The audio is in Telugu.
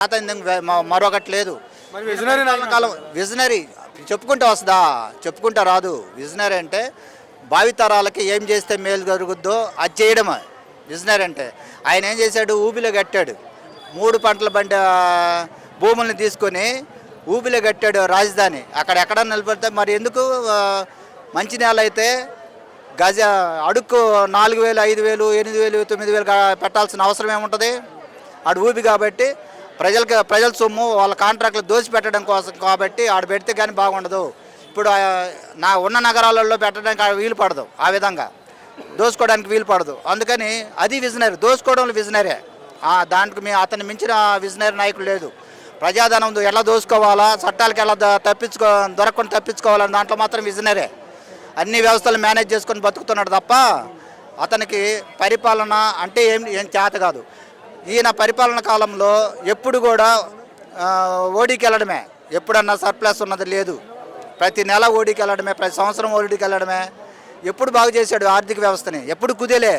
మరొకటి లేదు. విజనరీ చెప్పుకుంటే వస్తుందా? చెప్పుకుంటే రాదు. విజనరీ అంటే భావితరాలకి ఏం చేస్తే మేలు జరుగుద్దో అది చేయడమే విజనరీ అంటే. ఆయన ఏం చేశాడు? ఊబిలో కట్టాడు. 3 పంటల బండి భూముల్ని తీసుకొని ఊబిలో కట్టాడు రాజధాని. అక్కడ ఎక్కడ నిలబడితే మరి ఎందుకు మంచిర్యాల అయితే గజ అడుక్కు 4,000, 5,000, 8,000, 9,000 పెట్టాల్సిన అవసరం ఏముంటుంది? ఆడు ఊబి కాబట్టి ప్రజల సొమ్ము వాళ్ళ కాంట్రాక్టులు దోచిపెట్టడం కోసం కాబట్టి ఆడ పెడితే కానీ బాగుండదు. ఇప్పుడు ఉన్న నగరాలలో పెట్టడానికి వీలు పడదు. ఆ విధంగా దోచుకోవడానికి వీలు పడదు. అందుకని అది విజనరీ. దోచుకోవడంలో విజనరీ. దానికి అతన్ని మించిన విజనరీ నాయకులు లేదు. ప్రజాధనం ఎలా దోచుకోవాలా, చట్టాలకు ఎలా దొరకకుండా తప్పించుకోవాలని దాంట్లో మాత్రం విజనరీ. అన్ని వ్యవస్థలు మేనేజ్ చేసుకొని బతుకుతున్నాడు తప్ప అతనికి పరిపాలన అంటే ఏం చేత కాదు. ఈయన పరిపాలన కాలంలో ఎప్పుడు కూడా ఓడికి వెళ్ళడమే. ఎప్పుడన్నా సర్ప్లస్ ఉన్నది లేదు. ప్రతి నెల ఓడికి వెళ్ళడమే, ప్రతి సంవత్సరం ఓడికి వెళ్ళడమే. ఎప్పుడు బాగు చేశాడు ఆర్థిక వ్యవస్థని? ఎప్పుడు కుదేలే.